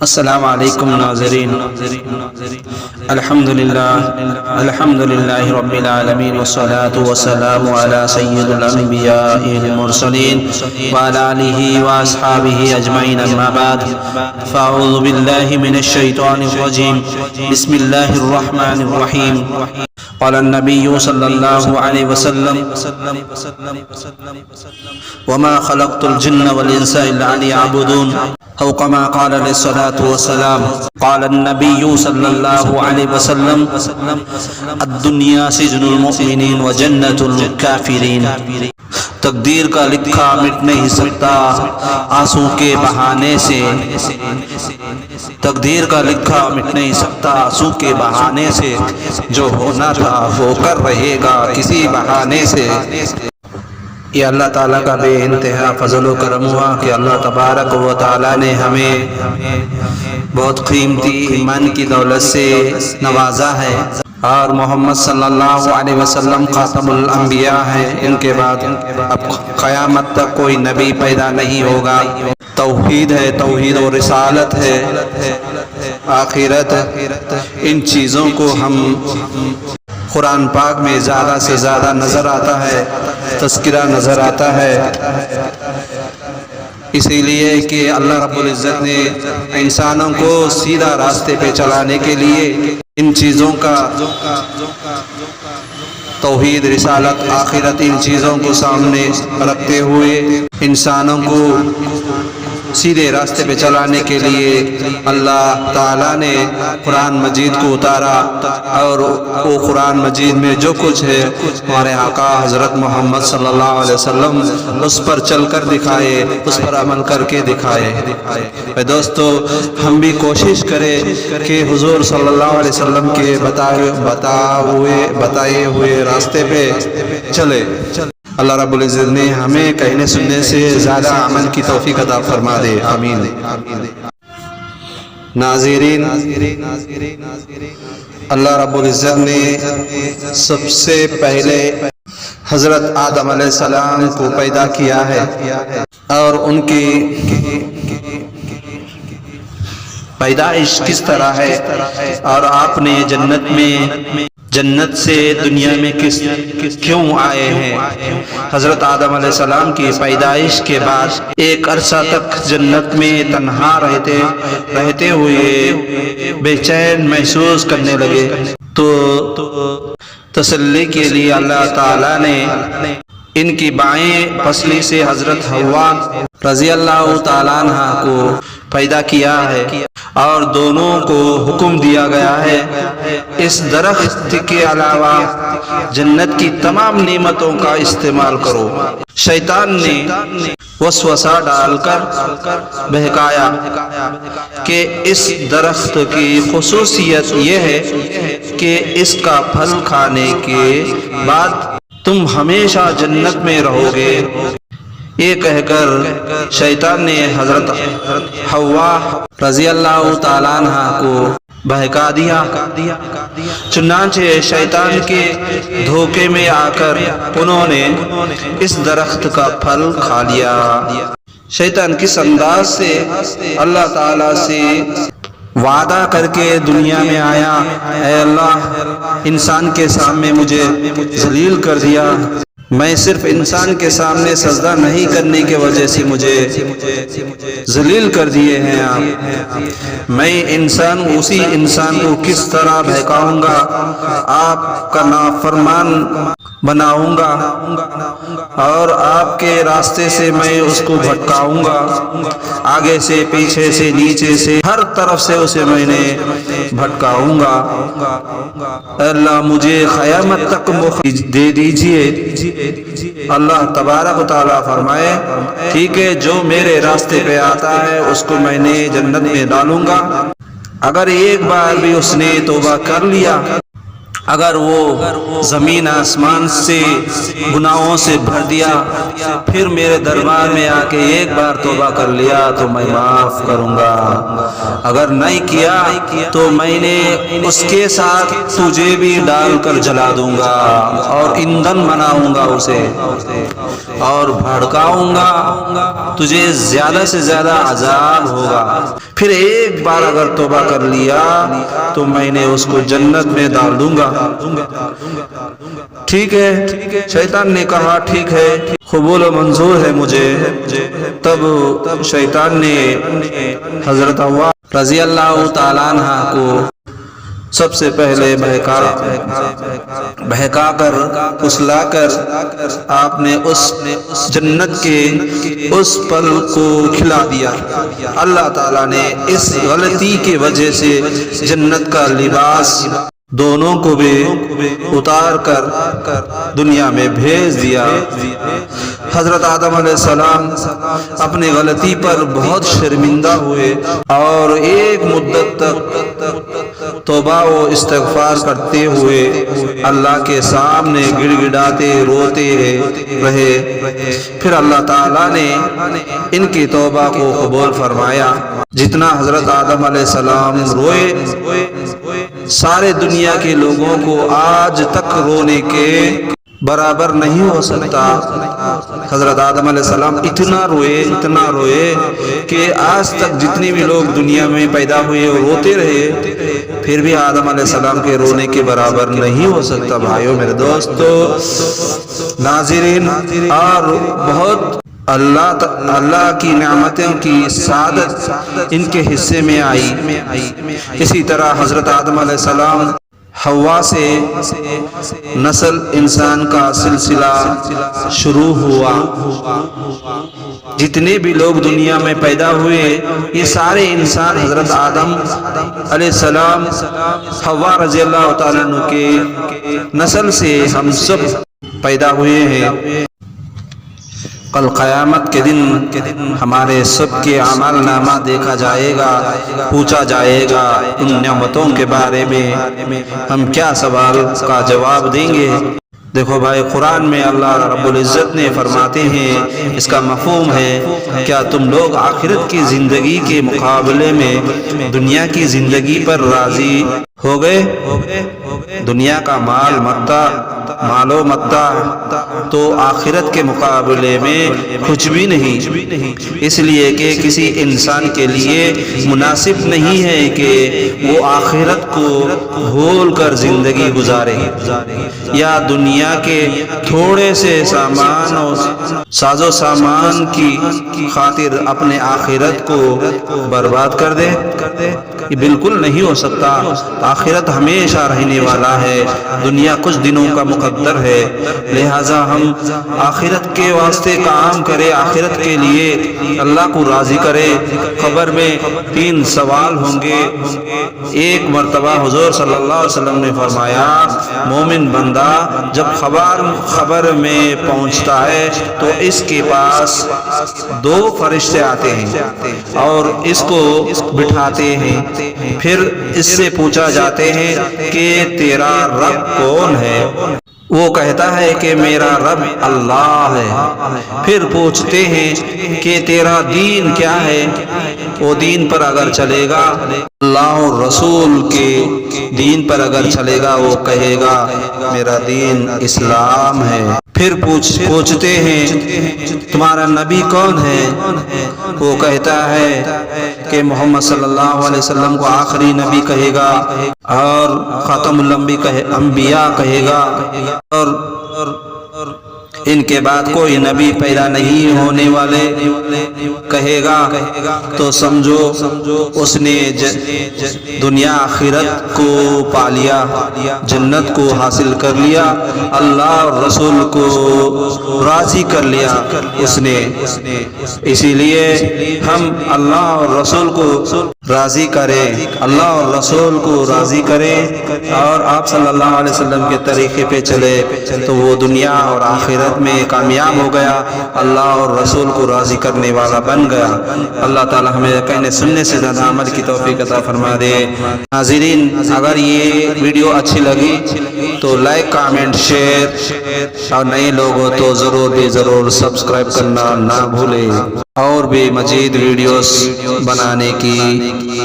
السلام علیکم ناظرین، الحمدللہ رب العالمین والصلاة والسلام علی سید الانبیاء المرسلین وعلی آلہ واصحابہ اجمعین، اما بعد فاعوذ باللہ من الشیطان الرجیم، بسم اللہ الرحمن الرحیم۔ قال النبي صلى الله عليه وسلم وما خلقت الجن والإنس إلا ليعبدون، أو كما قال عليه الصلاة والسلام۔ قال النبي صلى الله عليه وسلم الدنيا سجن المؤمنين وجنة الكافرين۔ تقدیر کا لکھا مٹ نہیں سکتا آنسو کے بہانے سے، تقدیر کا لکھا مٹ نہیں سکتا آنسو کے بہانے سے، جو ہونا تھا وہ کر رہے گا کسی بہانے سے۔ یہ اللہ تعالیٰ کا بے انتہا فضل و کرم ہوا کہ اللہ تبارک و تعالیٰ نے ہمیں بہت قیمتی ایمان کی دولت سے نوازا ہے، اور محمد صلی اللہ علیہ وسلم خاتم الانبیاء ہیں۔ ان کے بعد اب قیامت تک کوئی نبی پیدا نہیں ہوگا۔ توحید ہے، توحید و رسالت ہے، آخرت، ان چیزوں کو ہم قرآن پاک میں زیادہ سے زیادہ نظر آتا ہے، تذکرہ نظر آتا ہے، اسی لیے کہ اللہ رب العزت نے انسانوں کو سیدھا راستے پہ چلانے کے لیے ان چیزوں کا، توحید، رسالت، آخرت، ان چیزوں کو سامنے رکھتے ہوئے انسانوں کو سیدھے راستے پہ چلانے کے لیے اللہ تعالیٰ نے قرآن مجید کو اتارا، اور وہ قرآن مجید میں جو کچھ ہے ہمارے آقا حضرت محمد صلی اللہ علیہ وسلم اس پر چل کر دکھائے، اس پر عمل کر کے دکھائے۔ دوستو، ہم بھی کوشش کریں کہ حضور صلی اللہ علیہ وسلم کے بتائے ہوئے راستے پہ چلے۔ اللہ رب العزت نے ہمیں کہنے سننے سے زیادہ عمل کی توفیق عطا فرما دے، آمین۔ ناظرین، اللہ رب العزت نے سب سے پہلے حضرت آدم علیہ السلام کو پیدا کیا ہے، اور ان کی پیدائش کس طرح ہے، اور آپ نے جنت سے دنیا میں کیوں آئے ہیں۔ حضرت آدم علیہ السلام کی پیدائش کے بعد ایک عرصہ تک جنت میں تنہا رہتے ہوئے بے چین محسوس کرنے لگے، تو تسلی کے لیے اللہ تعالیٰ نے ان کی بائیں پسلی سے حضرت حوا رضی اللہ تعالیٰ عنہ کو پیدا کیا ہے، اور دونوں کو حکم دیا گیا ہے اس درخت کے علاوہ جنت کی تمام نعمتوں کا استعمال کرو۔ شیطان نے وسوسہ ڈال کر بہکایا کہ اس درخت کی خصوصیت یہ ہے کہ اس کا پھل کھانے کے بعد تم ہمیشہ جنت میں رہو گے۔ یہ کہہ کر شیطان نے حضرت حوا رضی اللہ تعالیٰ عنہ کو بہکا دیا، چنانچہ شیطان کے دھوکے میں آ کر انہوں نے اس درخت کا پھل کھا لیا۔ شیطان کس انداز سے اللہ تعالیٰ سے وعدہ کر کے دنیا میں آیا، اے اللہ، انسان کے سامنے مجھے ذلیل کر دیا، میں صرف انسان کے سامنے سجدہ نہیں کرنے کی وجہ سے مجھے ذلیل کر دیے ہیں آپ، میں اسی انسان کو کس طرح بہکاؤں گا، آپ کا نافرمان بناؤں گا، اور آپ کے راستے سے میں اس کو بھٹکاؤں گا، آگے سے، پیچھے سے، نیچے سے، ہر طرف سے اسے میں نے بھٹکاؤں گا۔ اللہ مجھے قیامت تک موقع دے دیجئے۔ اللہ تبارک و تعالیٰ فرمائے، ٹھیک ہے، جو میرے راستے پہ آتا ہے اس کو میں نے جنت میں ڈالوں گا۔ اگر ایک بار بھی اس نے توبہ کر لیا، اگر وہ زمین آسمان سے گناہوں سے بھر دیا، پھر میرے دربار میں آ کے ایک بار توبہ کر لیا تو میں معاف کروں گا، اگر نہیں کیا تو میں نے اس کے ساتھ تجھے بھی ڈال کر جلا دوں گا اور ایندھن بناؤں گا اسے۔ اور بھڑکاؤں گا، تجھے زیادہ سے زیادہ عذاب ہوگا، پھر ایک بار اگر توبہ کر لیا تو میں نے اس کو جنت میں ڈال دوں گا۔ ٹھیک ہے، شیطان نے کہا ٹھیک ہے، قبول و منظور ہے مجھے۔ تب شیطان نے حضرت حوا رضی اللہ تعالیٰ عنہ کو سب سے پہلے بہکا کر پھسلا کر آپ نے اس جنت کے اس پھل کو کھلا دیا۔ اللہ تعالیٰ نے اس غلطی کی وجہ سے جنت کا لباس دونوں کو بھی اتار کر دنیا میں بھیج دیا۔ حضرت آدم علیہ السلام اپنی غلطی پر بہت شرمندہ ہوئے اور ایک مدت تک توبہ و استغفار کرتے ہوئے اللہ کے سامنے گڑ گڑاتے روتے رہے۔ پھر اللہ تعالیٰ نے ان کی توبہ کو قبول فرمایا۔ جتنا حضرت آدم علیہ السلام روئے، سارے دنیا کے لوگوں کو آج تک رونے کے برابر نہیں ہو سکتا۔ حضرت آدم علیہ السلام اتنا روئے کہ آج تک جتنے بھی لوگ دنیا میں پیدا ہوئے وہ روتے رہے، پھر بھی آدم علیہ السلام کے رونے کے برابر نہیں ہو سکتا۔ بھائیوں میرے دوستو ناظرین، اور بہت اللہ کی نعمتوں کی سعادت ان کے حصے میں آئی۔ اسی طرح حضرت آدم علیہ السلام حوا سے نسل انسان کا سلسلہ شروع ہوا۔ جتنے بھی لوگ دنیا میں پیدا ہوئے یہ سارے انسان حضرت آدم علیہ السلام حوا رضی اللہ تعالیٰ عنہ کے نسل سے ہم سب پیدا ہوئے ہیں۔ کل قیامت کے دن ہمارے سب کے اعمال نامہ دیکھا جائے گا، پوچھا جائے گا ان نعمتوں کے بارے میں، ہم کیا سوال کا جواب دیں گے؟ دیکھو بھائی، قرآن میں اللہ رب العزت نے فرماتے ہیں، اس کا مفہوم ہے کیا تم لوگ آخرت کی زندگی کے مقابلے میں دنیا کی زندگی پر راضی ہو گئے؟ دنیا کا مال و متاع تو آخرت کے مقابلے میں کچھ بھی نہیں، اس لیے کہ کسی انسان کے لیے مناسب نہیں ہے کہ وہ آخرت کو بھول کر زندگی گزارے یا دنیا کے تھوڑے سے سامان اور ساز و سامان کی خاطر اپنے آخرت کو برباد کر دے۔ یہ بالکل نہیں ہو سکتا۔ آخرت ہمیشہ رہنے والا ہے، دنیا کچھ دنوں کا مقدر ہے، لہٰذا ہم آخرت کے واسطے کام کرے، آخرت کے لیے اللہ کو راضی کرے۔ قبر میں 3 سوال ہوں گے۔ ایک مرتبہ حضور صلی اللہ علیہ وسلم نے فرمایا، مومن بندہ جب خبر میں پہنچتا ہے تو اس کے پاس 2 فرشتے آتے ہیں اور اس کو بٹھاتے ہیں، پھر اس سے پوچھا جاتے ہیں کہ تیرا رب کون ہے؟ وہ کہتا ہے کہ میرا رب اللہ ہے۔ پھر پوچھتے ہیں کہ تیرا دین کیا ہے؟ وہ دین پر اگر چلے گا، اللہ اور رسول کے دین پر اگر چلے گا، وہ کہے گا میرا دین اسلام ہے۔ پھر پوچھتے ہیں تمہارا نبی کون ہے؟ وہ کہتا ہے کہ محمد صلی اللہ علیہ وسلم کو آخری نبی کہے گا اور خاتم الانبیاء کہے گا، اور ان کے بعد کوئی نبی پیدا نہیں ہونے والے کہے گا۔ تو سمجھو اس نے دنیا آخرت کو پا لیا، جنت کو حاصل کر لیا، اللہ اور رسول کو راضی کر لیا اس نے۔ اسی لیے ہم اللہ اور رسول کو راضی کریں، اللہ اور رسول کو راضی کریں اور آپ صلی اللہ علیہ وسلم کے طریقے پہ چلے تو وہ دنیا اور آخرت میں کامیاب ہو گیا، اللہ اور رسول کو راضی کرنے والا بن گیا۔ اللہ تعالی ہمیں کہنے سننے سے زیادہ عمل کی توفیق عطا فرما دے۔ ناظرین، اگر یہ ویڈیو اچھی لگی تو لائک، کامنٹ، شیئر، اور نئے لوگ ہو تو ضرور سبسکرائب کرنا نہ بھولیں، اور بھی مزید ویڈیوز بنانے کی